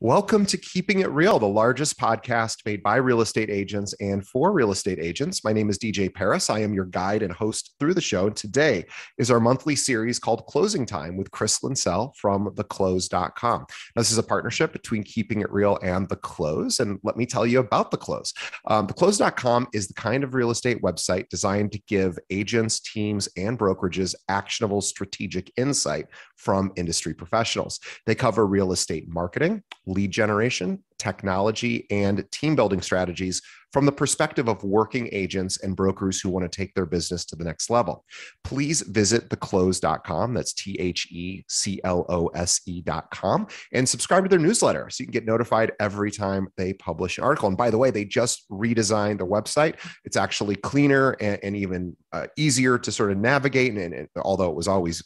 Welcome to Keeping It Real, the largest podcast made by real estate agents and for real estate agents. My name is DJ Paris. I am your guide and host through the show. And today is our monthly series called Closing Time with Chris Linsell from TheClose.com. Now, this is a partnership between Keeping It Real and TheClose. And let me tell you about TheClose. TheClose.com is the kind of real estate website designed to give agents, teams, and brokerages actionable strategic insight from industry professionals. They cover real estate marketing, lead generation, technology, and team building strategies from the perspective of working agents and brokers who want to take their business to the next level. Please visit theclose.com. That's TheClose.com and subscribe to their newsletter so you can get notified every time they publish an article. And by the way, they just redesigned the website. It's actually cleaner and even easier to sort of navigate. And although it was always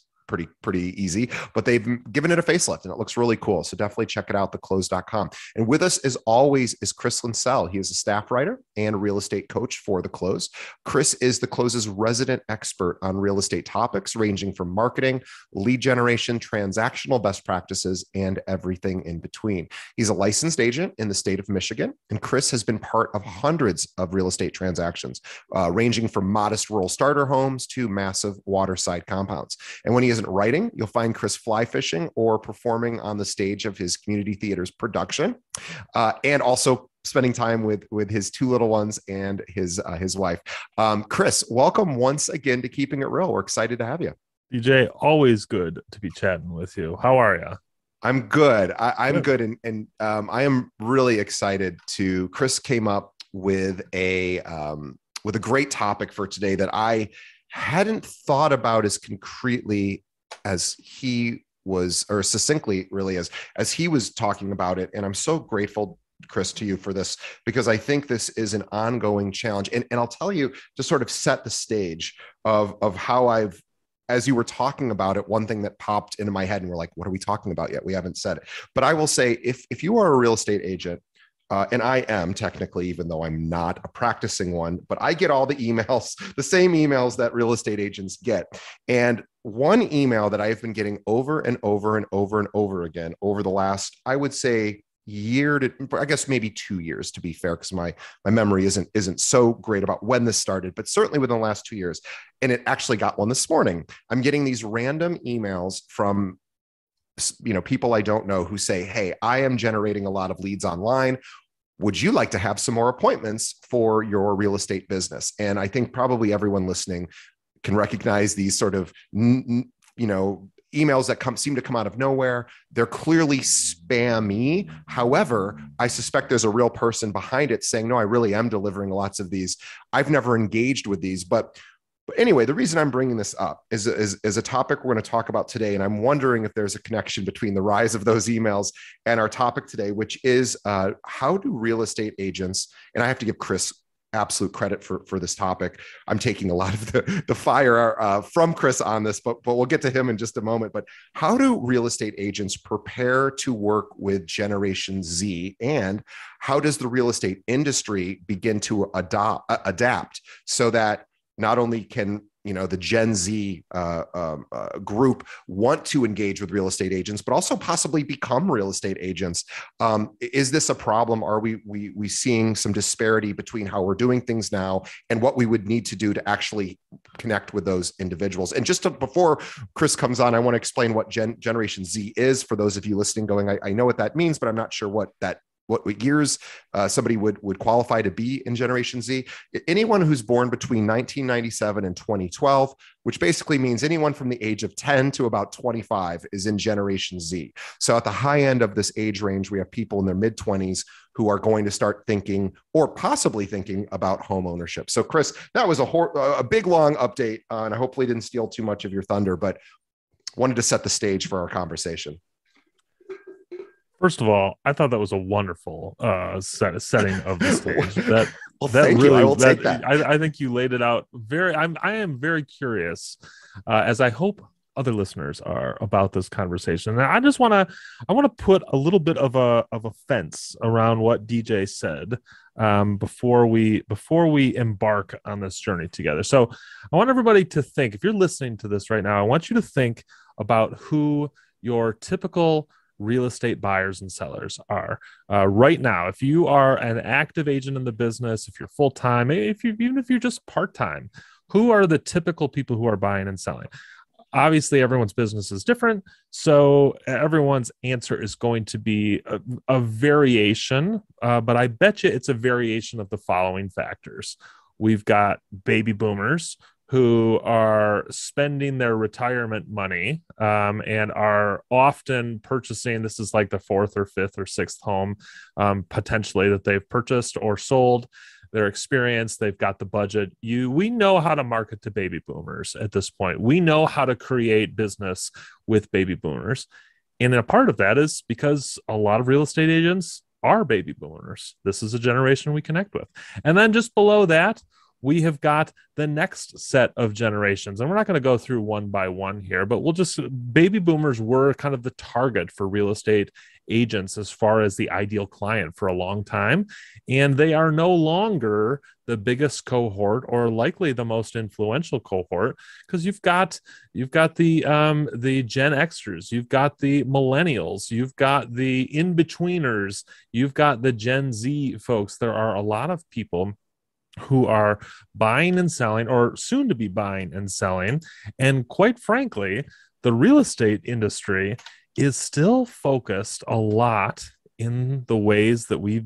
pretty easy, but they've given it a facelift and it looks really cool. So definitely check it out, theclose.com. And with us as always is Chris Linsell. He is a staff writer and a real estate coach for The Close. Chris is The Close's resident expert on real estate topics ranging from marketing, lead generation, transactional best practices, and everything in between. He's a licensed agent in the state of Michigan, and Chris has been part of hundreds of real estate transactions, ranging from modest rural starter homes to massive waterside compounds. And when he isn't writing, you'll find Chris fly fishing or performing on the stage of his community theater's production, and also spending time with his two little ones and his wife. Chris, welcome once again to Keeping It Real. We're excited to have you. DJ, always good to be chatting with you. How are you? I'm good. I'm good. And I am really excited to, Chris came up with a great topic for today that I hadn't thought about as concretely as he was, or succinctly really as he was talking about it. And I'm so grateful, Chris, to you for this, because I think this is an ongoing challenge. And I'll tell you to sort of set the stage of how as you were talking about it, one thing that popped into my head and we're like, what are we talking about yet? We haven't said it. But I will say, if you are a real estate agent, and I am technically, even though I'm not a practicing one, but I get all the emails, the same emails that real estate agents get. And one email that I've been getting over and over and over and over again over the last, I would say, year to, I guess maybe 2 years, to be fair, because my memory isn't so great about when this started, but certainly within the last 2 years. And it actually got one this morning. I'm getting these random emails from people I don't know who say, hey, I am generating a lot of leads online. Would you like to have some more appointments for your real estate business? And I think probably everyone listening can recognize these sort of, emails that seem to come out of nowhere. They're clearly spammy. However, I suspect there's a real person behind it saying, no, I really am delivering lots of these. I've never engaged with these, but anyway, the reason I'm bringing this up is a topic we're going to talk about today. And I'm wondering if there's a connection between the rise of those emails and our topic today, which is how do real estate agents, and I have to give Chris absolute credit for this topic. I'm taking a lot of the fire from Chris on this, but we'll get to him in just a moment. But how do real estate agents prepare to work with Generation Z? And how does the real estate industry begin to adapt so that not only can the Gen Z group want to engage with real estate agents, but also possibly become real estate agents? Is this a problem? Are we seeing some disparity between how we're doing things now and what we would need to do to actually connect with those individuals? And before Chris comes on, I want to explain what Generation Z is for those of you listening going, I know what that means, but I'm not sure what years somebody would qualify to be in Generation Z. Anyone who's born between 1997 and 2012, which basically means anyone from the age of 10 to about 25 is in Generation Z. So at the high end of this age range, we have people in their mid-20s who are going to start thinking or possibly thinking about home ownership. So Chris, that was a big, long update, and I hopefully didn't steal too much of your thunder, but wanted to set the stage for our conversation. First of all, I thought that was a wonderful setting of the stage. Thank you. I will take that. I think you laid it out I am very curious, as I hope other listeners are, about this conversation. And I want to put a little bit of a fence around what DJ said before we embark on this journey together. So I want everybody to think, if you're listening to this right now, I want you to think about who your typical real estate buyers and sellers are. Right now, if you are an active agent in the business, if you're full-time, even if you're just part-time, who are the typical people who are buying and selling? Obviously, everyone's business is different, so everyone's answer is going to be a variation, but I bet you it's a variation of the following factors. We've got baby boomers who are spending their retirement money and are often purchasing, this is like the fourth or fifth or sixth home potentially that they've purchased or sold. Their experience, they've got the budget. We know how to market to baby boomers at this point. We know how to create business with baby boomers. And a part of that is because a lot of real estate agents are baby boomers. This is a generation we connect with. And then just below that, we have got the next set of generations. And we're not going to go through one by one here, but baby boomers were kind of the target for real estate agents as far as the ideal client for a long time. And they are no longer the biggest cohort or likely the most influential cohort, because you've got the Gen Xers, you've got the millennials, you've got the in-betweeners, you've got the Gen Z folks. There are a lot of people who are buying and selling or soon to be buying and selling. And quite frankly, the real estate industry is still focused a lot in the ways that we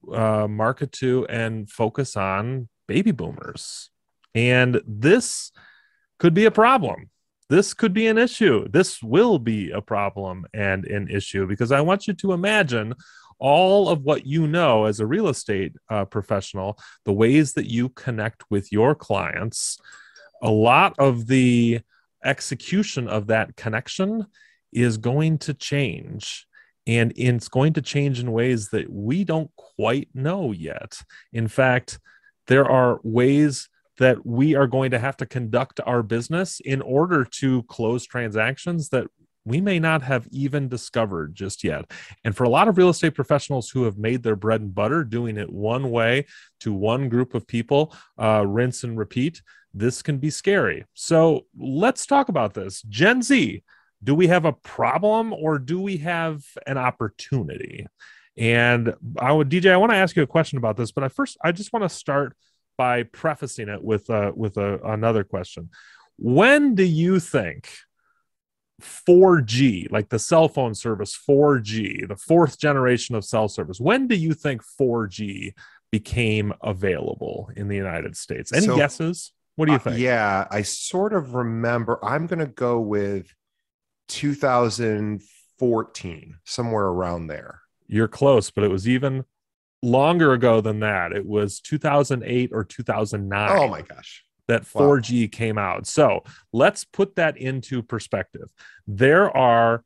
market to and focus on baby boomers. And this could be a problem. This could be an issue. This will be a problem and an issue, because I want you to imagine all of what you know as a real estate professional, the ways that you connect with your clients. A lot of the execution of that connection is going to change, and it's going to change in ways that we don't quite know yet. In fact, there are ways that we are going to have to conduct our business in order to close transactions that we may not have even discovered just yet. And for a lot of real estate professionals who have made their bread and butter doing it one way to one group of people, rinse and repeat, this can be scary. So let's talk about this. Gen Z, do we have a problem or do we have an opportunity? And DJ, I want to ask you a question about this, but I just want to start by prefacing it with another question. When do you think 4G, like the cell phone service 4G, the fourth generation of cell service, when do you think 4G became available in the United States? Any guesses? What do you think? Yeah, I sort of remember. I'm going to go with 2014, somewhere around there. You're close, but it was even longer ago than that. It was 2008 or 2009. Oh my gosh. That 4G came out. So let's put that into perspective. There are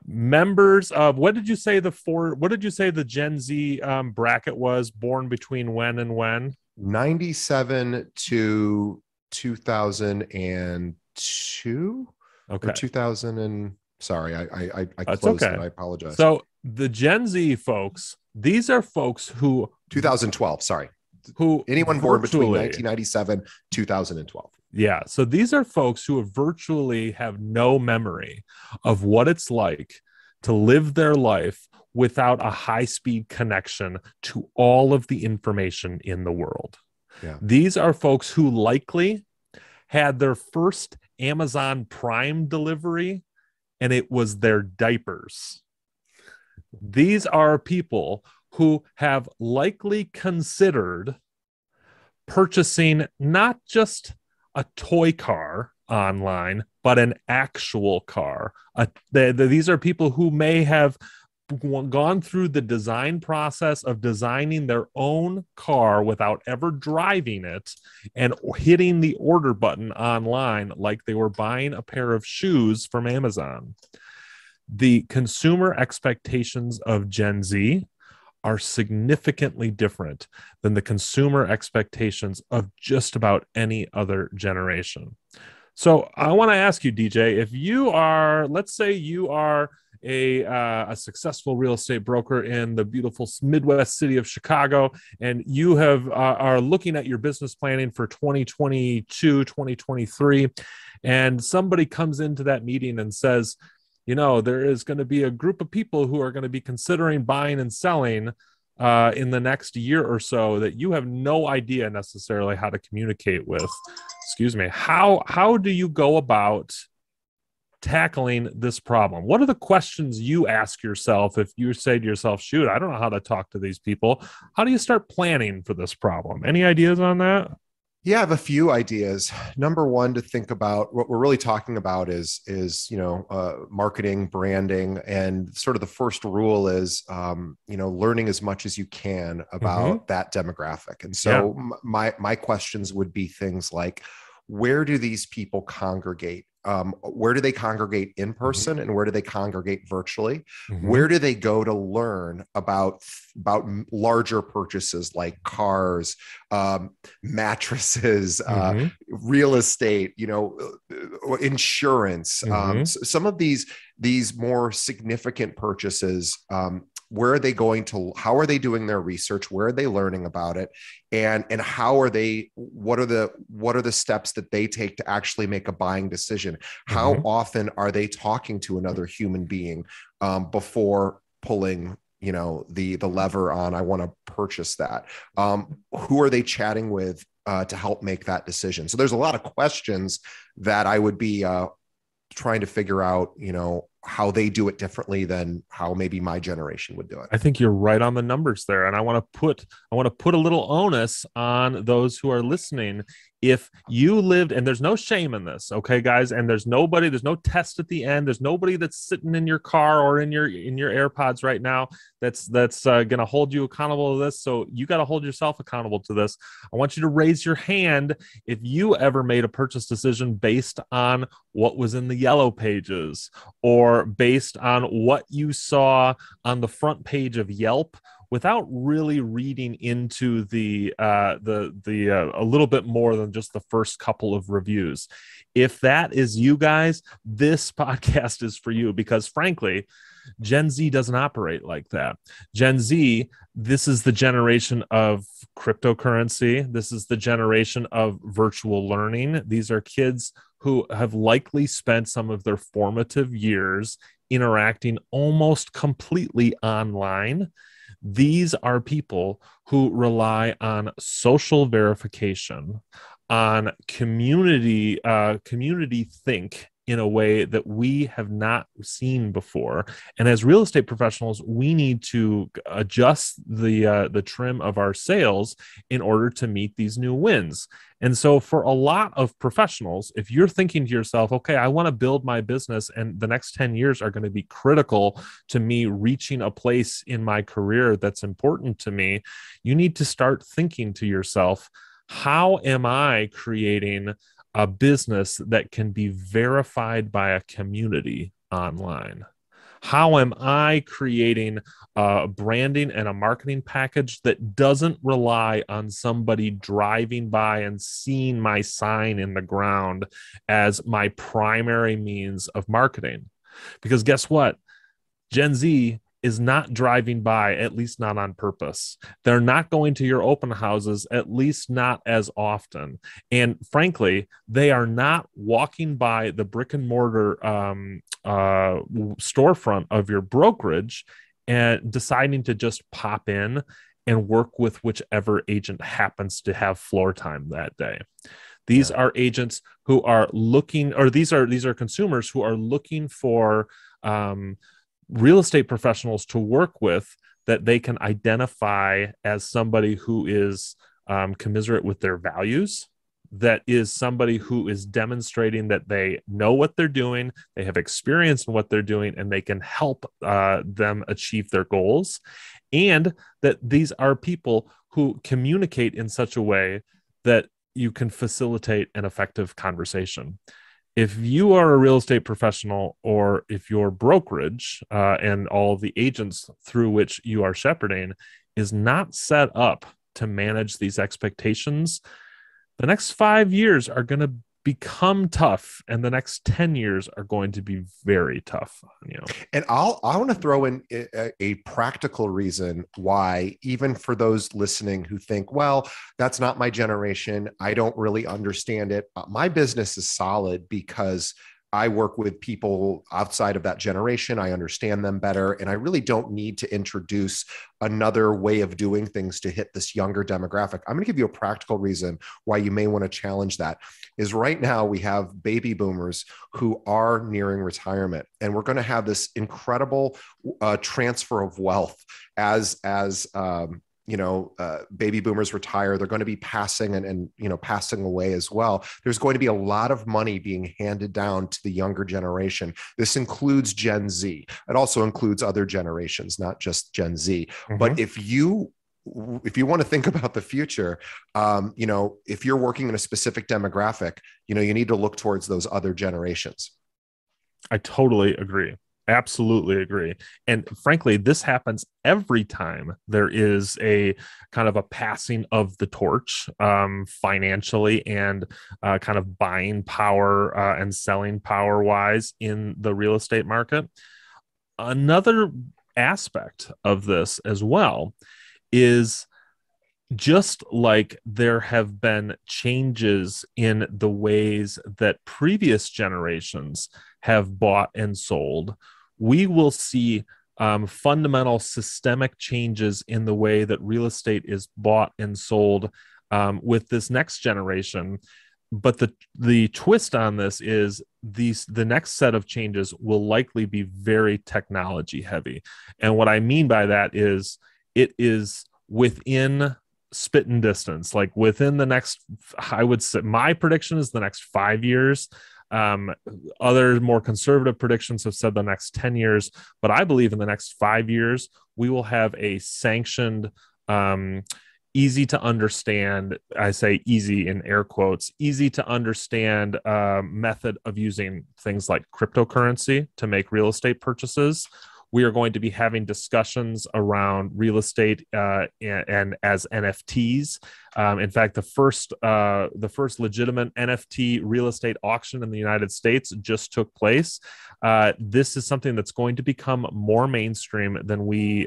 members of, what did you say the Gen Z bracket was, born between when and when? 97 to 2002. Okay. Or 2000 and sorry, I That's closed okay. it. I apologize. So the Gen Z folks, these are folks who 2012, sorry. Who anyone born between 1997 2012. Yeah, so these are folks who virtually have no memory of what it's like to live their life without a high-speed connection to all of the information in the world. Yeah. These are folks who likely had their first Amazon Prime delivery, and it was their diapers. These are people who have likely considered purchasing not just a toy car online, but an actual car. These are people who may have gone through the design process of designing their own car without ever driving it and hitting the order button online like they were buying a pair of shoes from Amazon. The consumer expectations of Gen Z are significantly different than the consumer expectations of just about any other generation. So I want to ask you, DJ, if you are, let's say you are a successful real estate broker in the beautiful Midwest city of Chicago, and you are looking at your business planning for 2022, 2023, and somebody comes into that meeting and says, there is going to be a group of people who are going to be considering buying and selling in the next year or so that you have no idea necessarily how to communicate with. Excuse me. How do you go about tackling this problem? What are the questions you ask yourself if you say to yourself, shoot, I don't know how to talk to these people? How do you start planning for this problem? Any ideas on that? Yeah, I have a few ideas. Number one, to think about what we're really talking about is marketing, branding, and sort of the first rule is learning as much as you can about that demographic. And so my questions would be things like, where do these people congregate? Where do they congregate in person, and where do they congregate virtually? Where do they go to learn about larger purchases like cars, mattresses, real estate, insurance, some of these more significant purchases? Where are they going to, how are they doing their research? Where are they learning about it? And how are they, what are the steps that they take to actually make a buying decision? How often are they talking to another human being before pulling, the lever on, I want to purchase that? Who are they chatting with to help make that decision? So there's a lot of questions that I would be trying to figure out, how they do it differently than how maybe my generation would do it. I think you're right on the numbers there. And I want to put a little onus on those who are listening. If you lived, and there's no shame in this, okay, guys, and there's no test at the end. There's nobody that's sitting in your car or in your AirPods right now that's going to hold you accountable to this. So you got to hold yourself accountable to this. I want you to raise your hand if you ever made a purchase decision based on what was in the yellow pages, or based on what you saw on the front page of Yelp, without really reading into the a little bit more than just the first couple of reviews. If that is you guys, this podcast is for you, because frankly, Gen Z doesn't operate like that. Gen Z, this is the generation of cryptocurrency. This is the generation of virtual learning. These are kids who have likely spent some of their formative years interacting almost completely online. These are people who rely on social verification, on community think in a way that we have not seen before. And as real estate professionals, we need to adjust the trim of our sails in order to meet these new wins. And so for a lot of professionals, if you're thinking to yourself, okay, I want to build my business and the next 10 years are going to be critical to me reaching a place in my career that's important to me, you need to start thinking to yourself, how am I creating a business that can be verified by a community online? How am I creating a branding and a marketing package that doesn't rely on somebody driving by and seeing my sign in the ground as my primary means of marketing? Because guess what? Gen Z is not driving by, at least not on purpose. They're not going to your open houses, at least not as often. And frankly, they are not walking by the brick and mortar storefront of your brokerage and deciding to just pop in and work with whichever agent happens to have floor time that day. These are agents who are looking, or these are consumers who are looking for real estate professionals to work with that they can identify as somebody who is commiserate with their values, that is somebody who is demonstrating that they know what they're doing, they have experience in what they're doing, and they can help them achieve their goals. And that these are people who communicate in such a way that you can facilitate an effective conversation. If you are a real estate professional, or if your brokerage and all the agents through which you are shepherding is not set up to manage these expectations, the next 5 years are going to become tough, and the next 10 years are going to be very tough on you. And I want to throw in a practical reason why, even for those listening who think, well, that's not my generation, I don't really understand it. My business is solid because I work with people outside of that generation. I understand them better. And I really don't need to introduce another way of doing things to hit this younger demographic. I'm going to give you a practical reason why you may want to challenge that. Is right now we have baby boomers who are nearing retirement, and we're going to have this incredible transfer of wealth as baby boomers retire. They're going to be passing and passing away as well. There's going to be a lot of money being handed down to the younger generation. This includes Gen Z. It also includes other generations, not just Gen Z. Mm-hmm. But if you want to think about the future, if you're working in a specific demographic, you need to look towards those other generations. I totally agree. Absolutely agree. And frankly, this happens every time there is a kind of a passing of the torch financially and kind of buying power and selling power wise in the real estate market. Another aspect of this as well is just like there have been changes in the ways that previous generations have bought and sold, we will see fundamental systemic changes in the way that real estate is bought and sold with this next generation. But the twist on this is the next set of changes will likely be very technology heavy. And what I mean by that is it is within spitting distance, like within the next, I would say my prediction is the next 5 years. Other more conservative predictions have said the next 10 years, but I believe in the next 5 years, we will have a sanctioned, easy to understand, I say easy in air quotes, easy to understand method of using things like cryptocurrency to make real estate purchases. We are going to be having discussions around real estate and as NFTs. In fact, the first legitimate NFT real estate auction in the United States just took place. This is something that's going to become more mainstream than we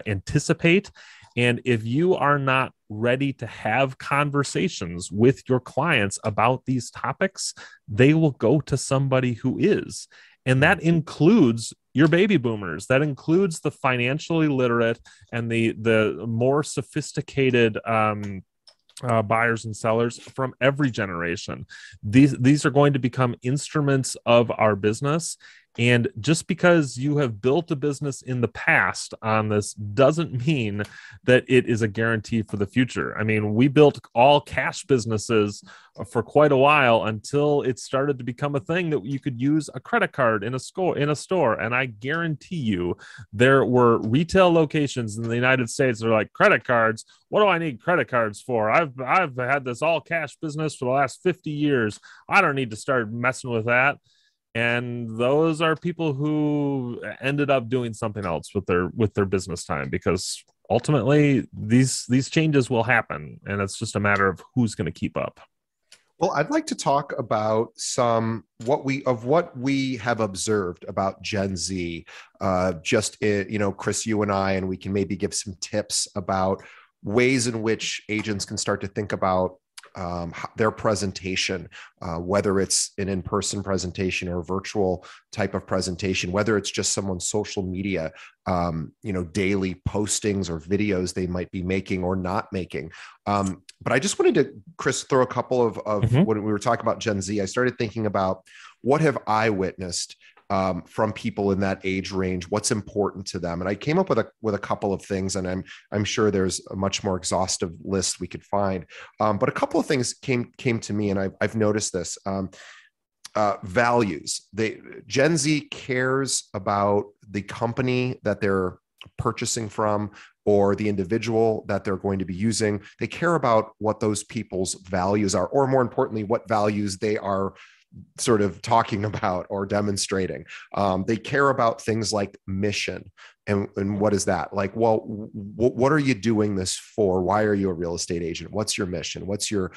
anticipate. And if you are not ready to have conversations with your clients about these topics, they will go to somebody who is. And that includes your baby boomers. That includes the financially literate and the more sophisticated buyers and sellers from every generation. These are going to become instruments of our business. And just because you have built a business in the past on this doesn't mean that it is a guarantee for the future. I mean, we built all cash businesses for quite a while until it started to become a thing that you could use a credit card in a store. And I guarantee you there were retail locations in the United States that are like, credit cards? What do I need credit cards for? I've had this all cash business for the last 50 years. I don't need to start messing with that. And those are people who ended up doing something else with their business time, because ultimately these changes will happen, and it's just a matter of who's going to keep up. Well, I'd like to talk about what we have observed about Gen Z. Chris, you and I, and we can maybe give some tips about ways in which agents can start to think about their presentation, whether it's an in-person presentation or a virtual type of presentation, whether it's just someone's social media, daily postings or videos they might be making or not making. But I just wanted to, Chris, throw a couple of when we were talking about Gen Z, I started thinking about what have I witnessed from people in that age range, what's important to them. And I came up with a couple of things, and I'm sure there's a much more exhaustive list we could find. But a couple of things came to me, and I've noticed this. Values. Gen Z cares about the company that they're purchasing from or the individual that they're going to be using. They care about what those people's values are, or more importantly, what values they are sort of talking about or demonstrating. They care about things like mission. And what is that? Like, well, what are you doing this for? Why are you a real estate agent? What's your mission? What's your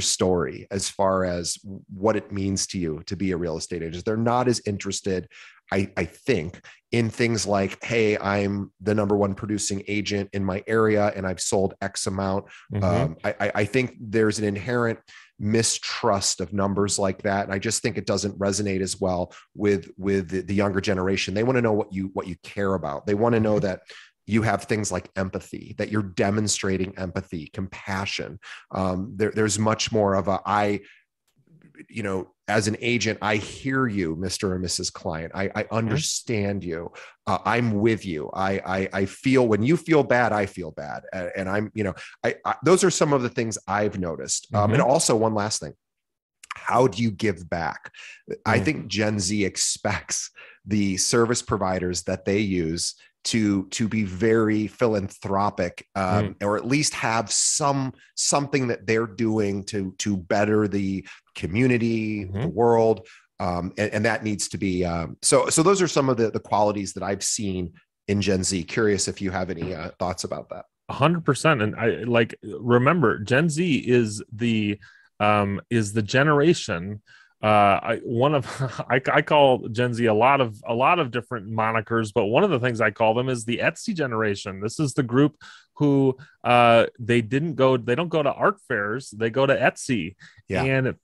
story as far as what it means to you to be a real estate agent? They're not as interested I think in things like, hey, I'm the number one producing agent in my area and I've sold X amount. I think there's an inherent mistrust of numbers like that. And I just think it doesn't resonate as well with the younger generation. They want to know what you care about. They want to know that you have things like empathy, that you're demonstrating empathy, compassion. There's much more of as an agent, I hear you, Mr. and Mrs. Client. I understand you. I'm with you. I feel when you feel bad, I feel bad. And I'm, those are some of the things I've noticed. And also one last thing. How do you give back? I think Gen Z expects the service providers that they use to be very philanthropic, or at least have something that they're doing to better the community, the world. And that needs to be, so those are some of the qualities that I've seen in Gen Z. Curious if you have any thoughts about that. 100%. And I remember Gen Z is the generation. I call Gen Z a lot of different monikers, but one of the things I call them is the Etsy generation. This is the group who they don't go to art fairs, they go to Etsy. Yeah. And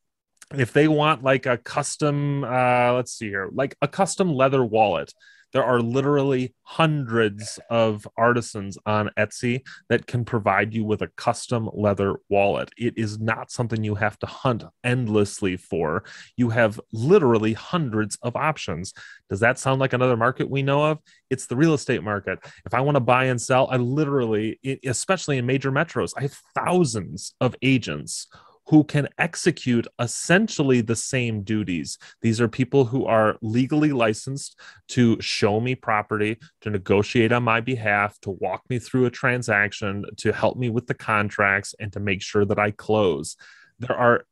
if they want like a custom, let's see here, like a custom leather wallet, there are literally hundreds of artisans on Etsy that can provide you with a custom leather wallet. It is not something you have to hunt endlessly for. You have literally hundreds of options. Does that sound like another market we know of? It's the real estate market. If I want to buy and sell, I literally, especially in major metros, I have thousands of agents who can execute essentially the same duties. These are people who are legally licensed to show me property, to negotiate on my behalf, to walk me through a transaction, to help me with the contracts, and to make sure that I close. To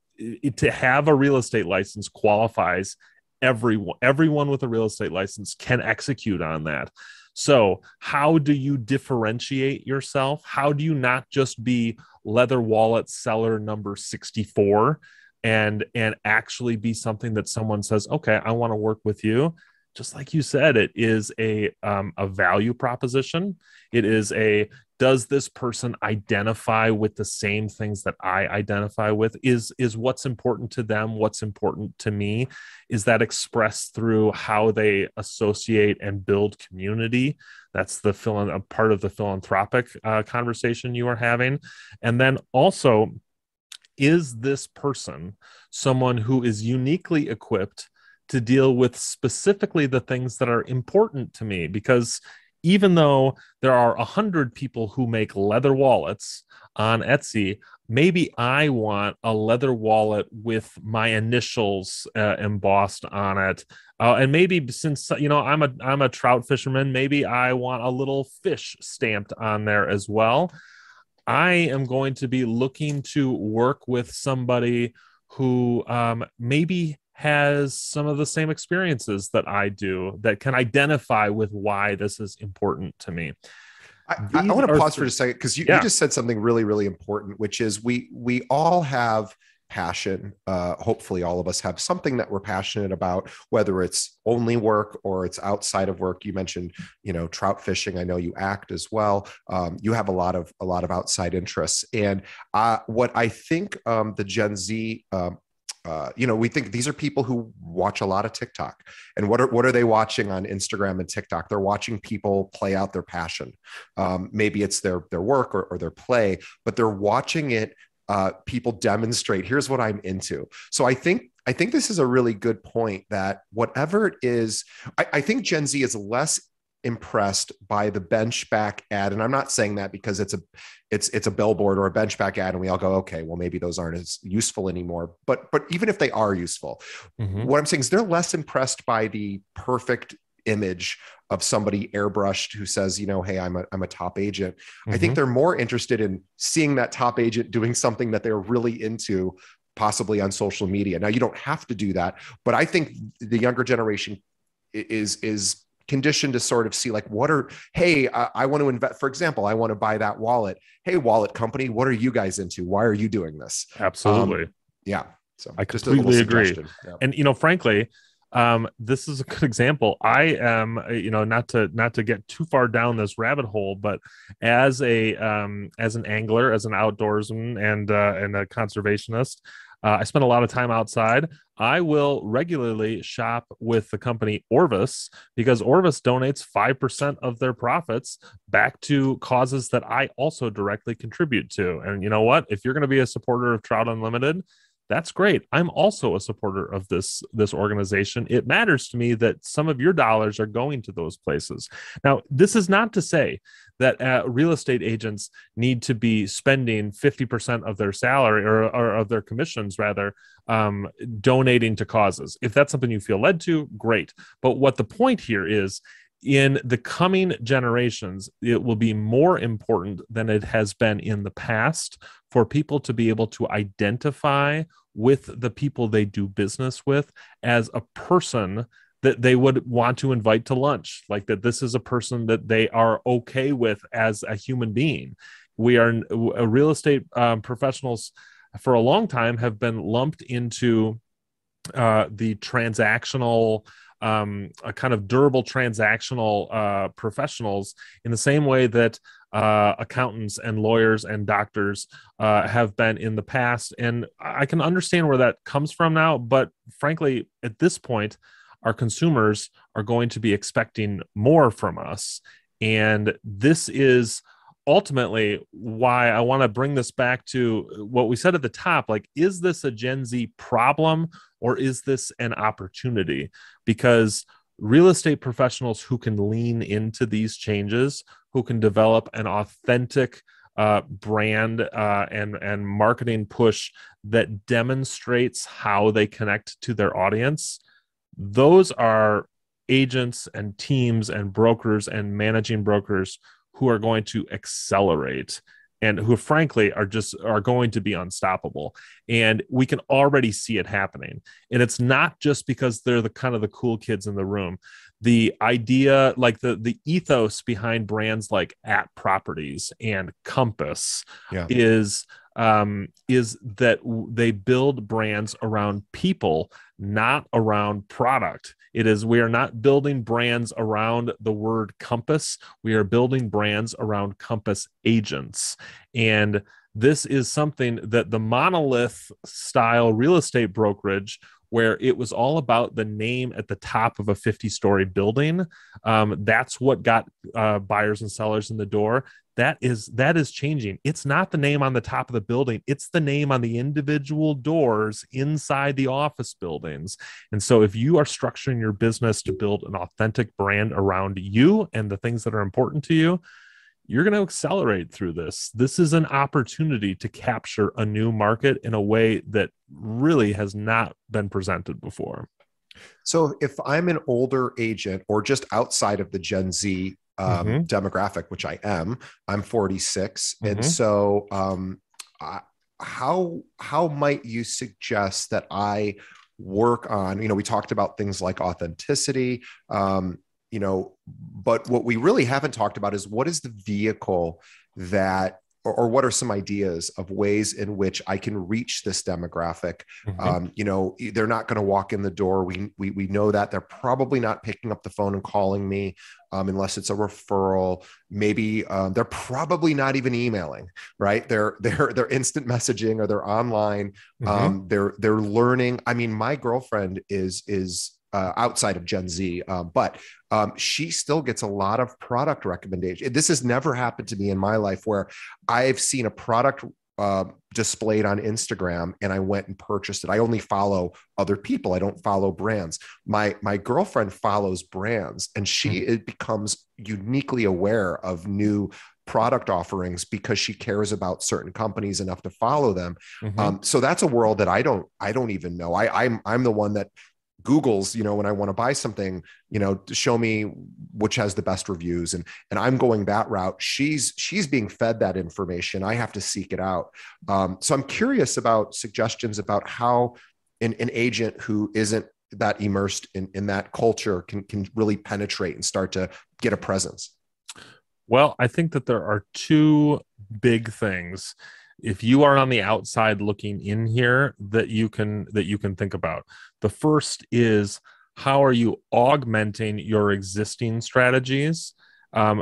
have a real estate license qualifies everyone. Everyone with a real estate license can execute on that. So how do you differentiate yourself? How do you not just be leather wallet seller number 64 and actually be something that someone says, okay, I want to work with you? Just like you said, it is a value proposition. It is does this person identify with the same things that I identify with? Is what's important to them what's important to me? Is that expressed through how they associate and build community? That's a part of the philanthropic conversation you are having. And then also, is this person someone who is uniquely equipped to deal with specifically the things that are important to me? Because even though there are 100 people who make leather wallets on Etsy, maybe I want a leather wallet with my initials embossed on it. And maybe since, I'm a trout fisherman, maybe I want a little fish stamped on there as well. I am going to be looking to work with somebody who maybe has some of the same experiences that I do, that can identify with why this is important to me. I want to pause for a second, because you just said something really, really important, which is we all have passion. Hopefully all of us have something that we're passionate about, whether it's only work or it's outside of work. You mentioned, trout fishing. I know you act as well. You have a lot of outside interests. And what I think the Gen Z, we think these are people who watch a lot of TikTok. And what are they watching on Instagram and TikTok? They're watching people play out their passion. Maybe it's their work or their play, but they're watching it. People demonstrate, here's what I'm into. So I think this is a really good point, that whatever it is, I think Gen Z is less impressed by the bench back ad. And I'm not saying that because it's a billboard or a bench back ad and we all go, okay, well, maybe those aren't as useful anymore. But even if they are useful, what I'm saying is they're less impressed by the perfect image of somebody airbrushed who says, hey, I'm a top agent. I think they're more interested in seeing that top agent doing something that they're really into, possibly on social media. Now, you don't have to do that, but I think the younger generation is conditioned to sort of see, like, I want to invest. For example, I want to buy that wallet. Hey, wallet company, what are you guys into? Why are you doing this? Absolutely. Yeah. So I completely agree. Yeah. And, frankly, This is a good example. I am, not to get too far down this rabbit hole, but as an angler, as an outdoorsman, and a conservationist, I spend a lot of time outside. I will regularly shop with the company Orvis because Orvis donates 5% of their profits back to causes that I also directly contribute to. And you know what? If you're going to be a supporter of Trout Unlimited, that's great. I'm also a supporter of this organization. It matters to me that some of your dollars are going to those places. Now, this is not to say that real estate agents need to be spending 50% of their salary or of their commissions, rather, donating to causes. If that's something you feel led to, great. But what the point here is, in the coming generations, it will be more important than it has been in the past for people to be able to identify with the people they do business with as a person that they would want to invite to lunch, like that this is a person that they are okay with as a human being. We are real estate professionals for a long time have been lumped into the transactional, a kind of durable transactional professionals, in the same way that accountants and lawyers and doctors have been in the past. And I can understand where that comes from now, but frankly, at this point, our consumers are going to be expecting more from us. And this is ultimately why I want to bring this back to what we said at the top. Like, is this a Gen Z problem or is this an opportunity? Because real estate professionals who can lean into these changes, who can develop an authentic brand and marketing push that demonstrates how they connect to their audience, those are agents and teams and brokers and managing brokers who are going to accelerate and who frankly are going to be unstoppable. And we can already see it happening. And it's not just because they're the kind of the cool kids in the room. The idea, like the ethos behind brands like At Properties and Compass, Yeah. is that they build brands around people, not around product. It is, we are not building brands around the word compass. We are building brands around compass agents. And this is something that the monolith style real estate brokerage, where it was all about the name at the top of a 50-story building, that's what got buyers and sellers in the door. That is changing. It's not the name on the top of the building. It's the name on the individual doors inside the office buildings. And so if you are structuring your business to build an authentic brand around you and the things that are important to you, you're going to accelerate through this. This is an opportunity to capture a new market in a way that really has not been presented before. So if I'm an older agent or just outside of the Gen Z demographic, which I am, I'm 46. And so how might you suggest that I work on, we talked about things like authenticity, but what we really haven't talked about is what is the vehicle that, or what are some ideas of ways in which I can reach this demographic? They're not going to walk in the door. We know that they're probably not picking up the phone and calling me unless it's a referral. Maybe they're probably not even emailing, right? They're instant messaging or they're online. They're learning. I mean, my girlfriend is outside of Gen Z, but she still gets a lot of product recommendations. This has never happened to me in my life where I've seen a product displayed on Instagram and I went and purchased it. I only follow other people. I don't follow brands. My girlfriend follows brands, and it becomes uniquely aware of new product offerings because she cares about certain companies enough to follow them. So that's a world that I don't even know. I'm the one that Google's, when I want to buy something, to show me which has the best reviews, and I'm going that route. She's being fed that information. I have to seek it out. So I'm curious about suggestions about how an agent who isn't that immersed in that culture can really penetrate and start to get a presence. Well, I think that there are two big things, if you are on the outside looking in here, that you can think about. The first is how are you augmenting your existing strategies,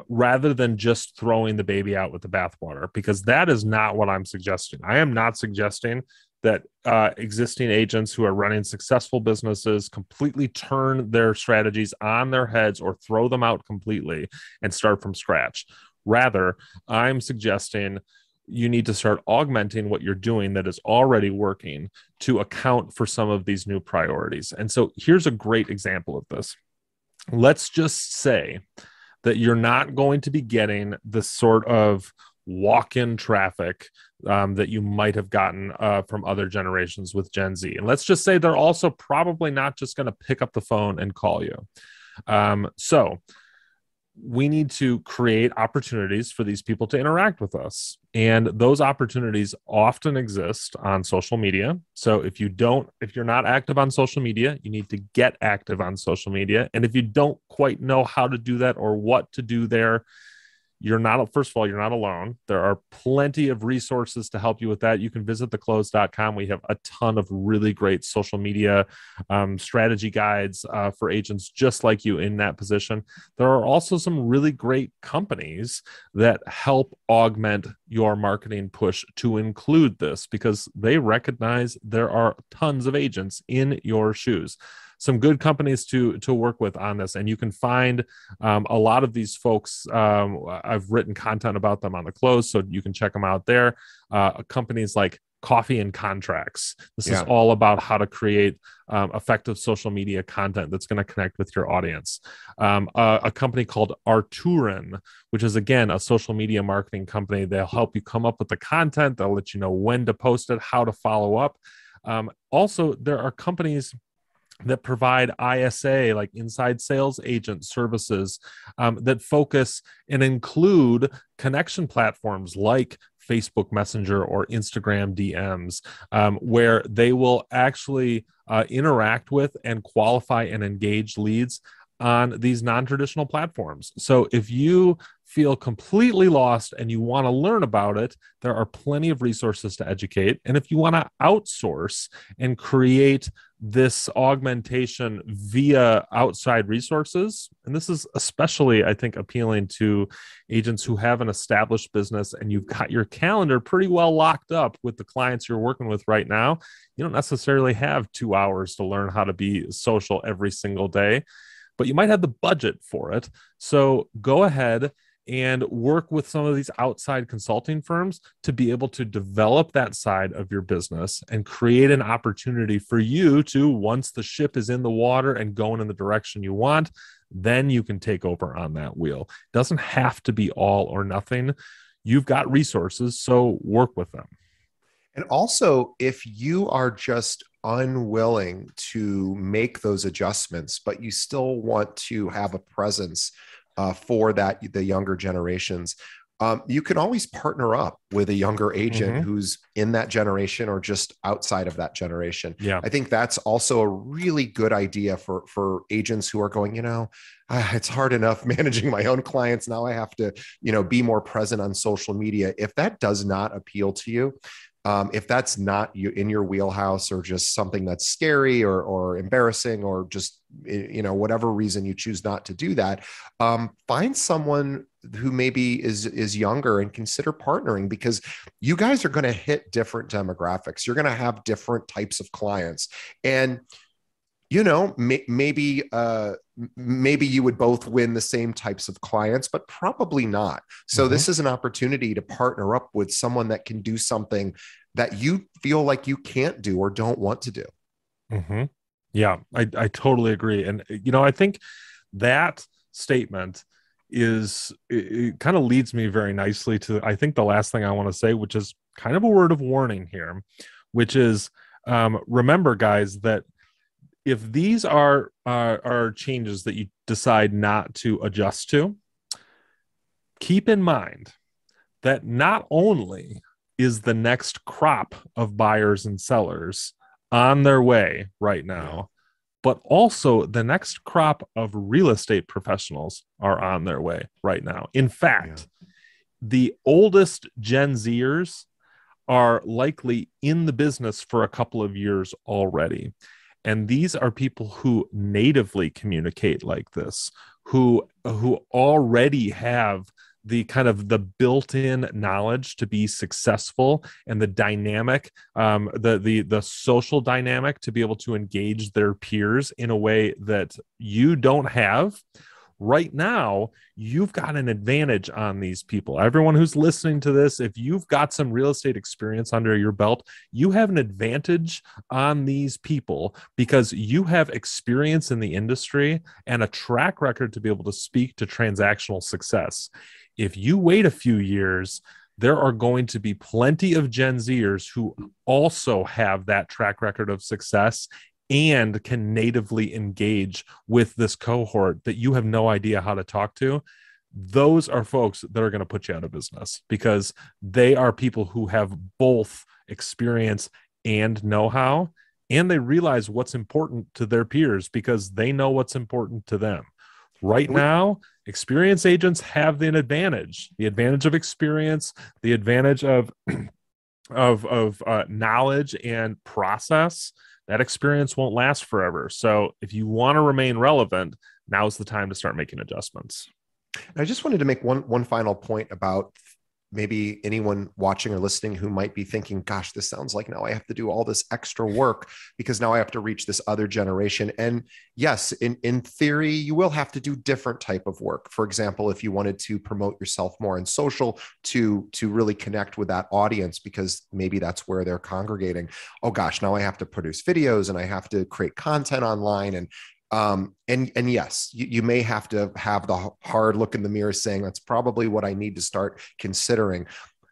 rather than just throwing the baby out with the bathwater, because that is not what I'm suggesting. I am not suggesting that existing agents who are running successful businesses completely turn their strategies on their heads or throw them out completely and start from scratch. Rather, I'm suggesting you need to start augmenting what you're doing that is already working to account for some of these new priorities. And so here's a great example of this. Let's just say that you're not going to be getting the sort of walk-in traffic that you might have gotten from other generations with Gen Z. And let's just say they're also probably not just going to pick up the phone and call you. So we need to create opportunities for these people to interact with us. And those opportunities often exist on social media. So if you're not active on social media, you need to get active on social media. And if you don't quite know how to do that or what to do there, first of all, you're not alone. There are plenty of resources to help you with that. You can visit TheClose.com. We have a ton of really great social media strategy guides for agents just like you in that position. There are also some really great companies that help augment your marketing push to include this, because they recognize there are tons of agents in your shoes. Some good companies to work with on this. And you can find a lot of these folks. I've written content about them on TheClose, so you can check them out there. Companies like Coffee and Contracts. This is all about how to create effective social media content that's going to connect with your audience. A company called Arturin, which is, again, a social media marketing company. They'll help you come up with the content. They'll let you know when to post it, how to follow up. Also, there are companies that provide ISA, like inside sales agent services, that focus and include connection platforms like Facebook Messenger or Instagram DMs, where they will actually interact with and qualify and engage leads on these non-traditional platforms. So if you feel completely lost and you want to learn about it, there are plenty of resources to educate. And if you want to outsource and create this augmentation via outside resources, and this is especially, I think, appealing to agents who have an established business and you've got your calendar pretty well locked up with the clients you're working with right now, you don't necessarily have 2 hours to learn how to be social every single day, but you might have the budget for it. So go ahead and work with some of these outside consulting firms to be able to develop that side of your business and create an opportunity for you to, once the ship is in the water and going in the direction you want, then you can take over on that wheel. It doesn't have to be all or nothing. You've got resources, so work with them. And also, if you are just unwilling to make those adjustments, but you still want to have a presence for the younger generations, you can always partner up with a younger agent who's in that generation or just outside of that generation. I think that's also a really good idea for agents who are going, it's hard enough managing my own clients. Now I have to, be more present on social media. If that does not appeal to you, if that's not in your wheelhouse, or just something that's scary or embarrassing, or just, whatever reason you choose not to do that, find someone who maybe is younger and consider partnering, because you guys are going to hit different demographics. You're going to have different types of clients, and maybe you would both win the same types of clients, but probably not. So this is an opportunity to partner up with someone that can do something that you feel like you can't do or don't want to do. Yeah, I totally agree. And, I think that statement it kind of leads me very nicely to, I think, the last thing I want to say, which is kind of a word of warning here, which is, remember, guys, that if these are changes that you decide not to adjust to, keep in mind that not only is the next crop of buyers and sellers on their way right now, but also the next crop of real estate professionals are on their way right now. In fact, the oldest Gen Zers are likely in the business for a couple of years already. And these are people who natively communicate like this, who already have the kind of the built-in knowledge to be successful, and the dynamic, the social dynamic to be able to engage their peers in a way that you don't have. Right now, you've got an advantage on these people. Everyone who's listening to this, if you've got some real estate experience under your belt, you have an advantage on these people because you have experience in the industry and a track record to be able to speak to transactional success. If you wait a few years, there are going to be plenty of Gen Zers who also have that track record of success and can natively engage with this cohort that you have no idea how to talk to. Those are folks that are going to put you out of business because they are people who have both experience and know-how, and they realize what's important to their peers because they know what's important to them. Right now, experienced agents have the advantage of experience, the advantage of knowledge and process. That experience won't last forever. So if you want to remain relevant, now's the time to start making adjustments. I just wanted to make one final point about maybe anyone watching or listening who might be thinking, gosh, this sounds like now I have to do all this extra work because now I have to reach this other generation. And yes, in theory, you will have to do different type of work. For example, if you wanted to promote yourself more in social to really connect with that audience, because maybe that's where they're congregating. Oh gosh, now I have to produce videos and I have to create content online. And yes, you may have to have the hard look in the mirror saying that's probably what I need to start considering.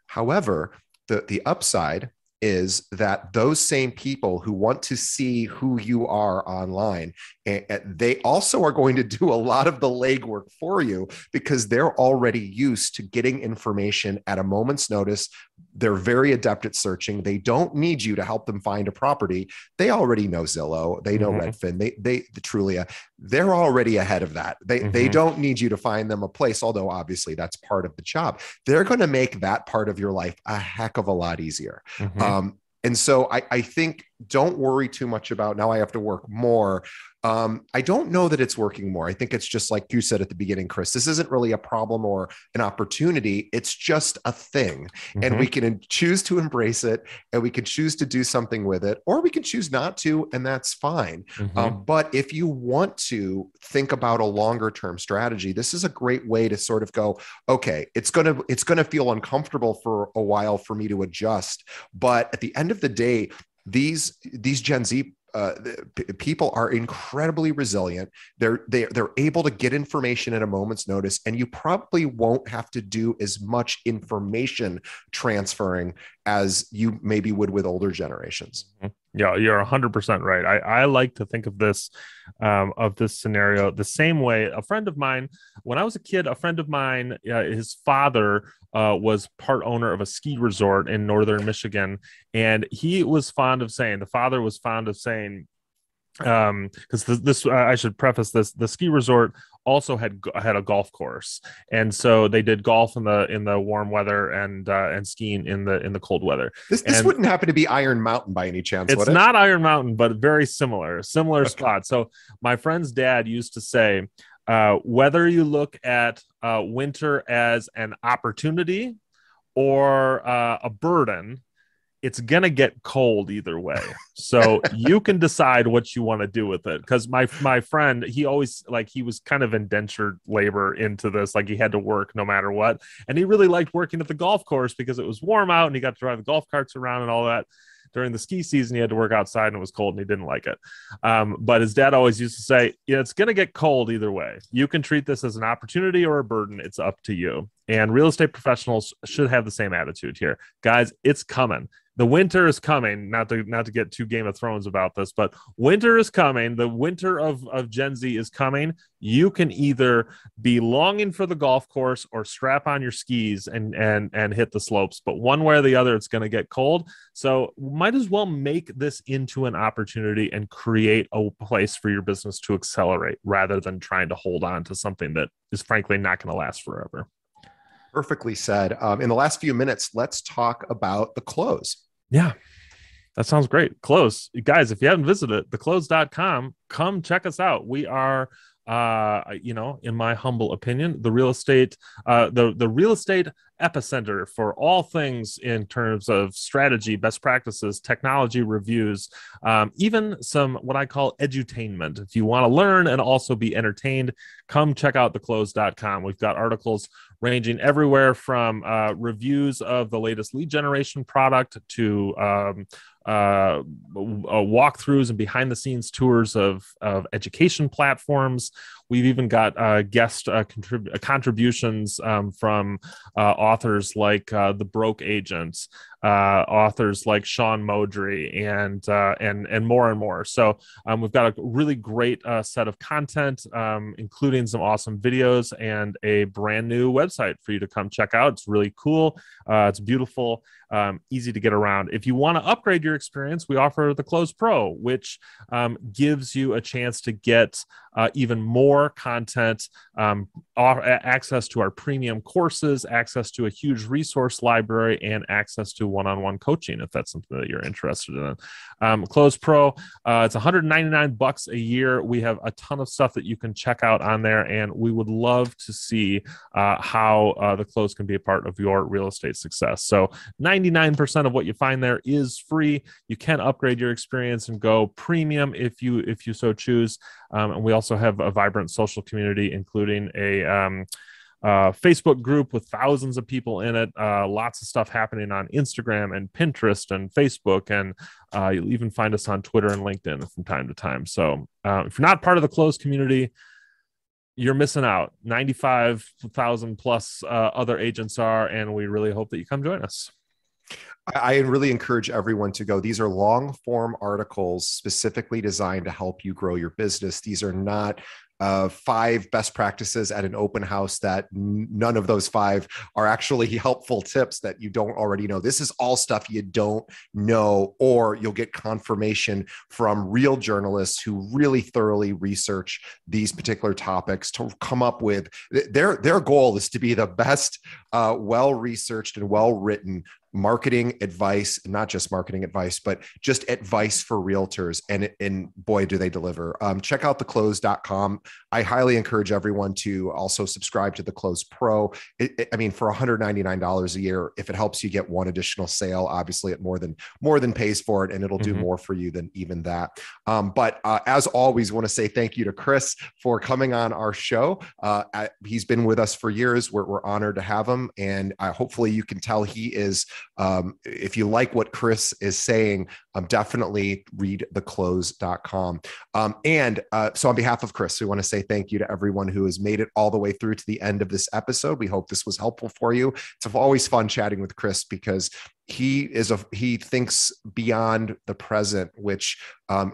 However, the upside is that those same people who want to see who you are online, they also are going to do a lot of the legwork for you because they're already used to getting information at a moment's notice. They're very adept at searching. They don't need you to help them find a property. They already know Zillow. They know Redfin. The Trulia. They're already ahead of that. They don't need you to find them a place, although obviously that's part of the job. They're going to make that part of your life a heck of a lot easier. And so I think don't worry too much about now I have to work more. I don't know that it's working more. I think it's just like you said at the beginning, Chris, this isn't really a problem or an opportunity. It's just a thing. And we can choose to embrace it and we can choose to do something with it, or we can choose not to, and that's fine. But if you want to think about a longer term strategy, this is a great way to sort of go, okay, it's going to feel uncomfortable for a while for me to adjust. But at the end of the day, these Gen Z people are incredibly resilient. They're able to get information at a moment's notice, and you probably won't have to do as much information transferring as you maybe would with older generations. Yeah, you're 100% right. I like to think of this scenario the same way. A friend of mine, when I was a kid, his father was part owner of a ski resort in northern Michigan, and the father was fond of saying, because this I should preface this, the ski resort also had a golf course, and so they did golf in the warm weather and skiing in the cold weather. This wouldn't happen to be Iron Mountain by any chance, it's would it? Not Iron Mountain, but very similar Okay. spot. So my friend's dad used to say, whether you look at winter as an opportunity or a burden, it's going to get cold either way. So you can decide what you want to do with it. Because my friend, he always, he was kind of indentured labor into this. Like, he had to work no matter what. And he really liked working at the golf course because it was warm out and he got to drive the golf carts around and all that. During the ski season, he had to work outside and it was cold and he didn't like it. But his dad always used to say, it's going to get cold either way. You can treat this as an opportunity or a burden. It's up to you. And real estate professionals should have the same attitude here. Guys, it's coming. The winter is coming. Not to get too Game of Thrones about this, but winter is coming. The winter of Gen Z is coming. You can either be longing for the golf course or strap on your skis and hit the slopes. But one way or the other, it's going to get cold. So might as well make this into an opportunity and create a place for your business to accelerate rather than trying to hold on to something that is frankly not going to last forever. Perfectly said. In the last few minutes, let's talk about TheClose. Yeah. That sounds great. Close. Guys, if you haven't visited theclose.com, come check us out. We are in my humble opinion, the real estate the real estate epicenter for all things in terms of strategy, best practices, technology reviews, even some what I call edutainment. If you want to learn and also be entertained, come check out theclose.com. We've got articles ranging everywhere from reviews of the latest lead generation product to walkthroughs and behind the scenes tours of education platforms. We've even got guest contributions from authors like The Broke Agent, authors like Sean Modry, and more and more. So we've got a really great set of content, including some awesome videos and a brand new website for you to come check out. It's really cool. It's beautiful. Easy to get around. If you want to upgrade your experience, we offer the TheClose Pro, which gives you a chance to get even more content, access to our premium courses, access to a huge resource library, and access to one-on-one coaching if that's something that you're interested in. TheClose Pro, it's $199 a year. We have a ton of stuff that you can check out on there, and we would love to see how TheClose can be a part of your real estate success. So 99% of what you find there is free. You can upgrade your experience and go premium if you so choose. And we also have a vibrant social community, including a Facebook group with thousands of people in it. Lots of stuff happening on Instagram and Pinterest and Facebook, and you'll even find us on Twitter and LinkedIn from time to time. So if you're not part of the TheClose community, you're missing out. 95,000 plus other agents are, and we really hope that you come join us. I really encourage everyone to go. These are long form articles specifically designed to help you grow your business. These are not 5 best practices at an open house that none of those 5 are actually helpful tips that you don't already know. This is all stuff you don't know, or you'll get confirmation from real journalists who really thoroughly research these particular topics to come up with their goal is to be the best, well-researched and well-written marketing advice, not just marketing advice, but just advice for realtors. And boy, do they deliver. Check out theclose.com. I highly encourage everyone to also subscribe to TheClose Pro. I mean, for $199 a year, if it helps you get one additional sale, obviously it more than pays for it, and it'll do more for you than even that. But as always, want to say thank you to Chris for coming on our show. He's been with us for years. We're honored to have him, and hopefully you can tell he is. If you like what Chris is saying, definitely read theclose.com. So on behalf of Chris, we want to say thank you to everyone who has made it all the way through to the end of this episode. We hope this was helpful for you. It's always fun chatting with Chris because he thinks beyond the present, which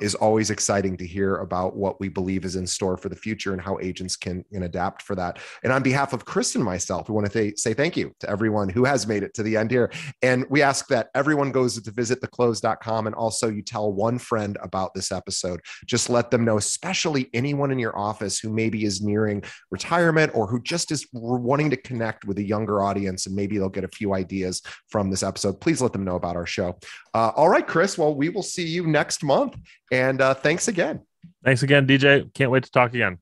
is always exciting to hear about what we believe is in store for the future and how agents can adapt for that. And on behalf of Chris and myself, we want to say thank you to everyone who has made it to the end here. And we ask that everyone goes to visit theclose.com, and also you tell one friend about this episode. Just let them know, especially anyone in your office who maybe is nearing retirement or who just is wanting to connect with a younger audience, and maybe they'll get a few ideas from this episode. Please let them know about our show. All right, Chris. Well, we will see you next month. And thanks again. Thanks again, DJ. Can't wait to talk again.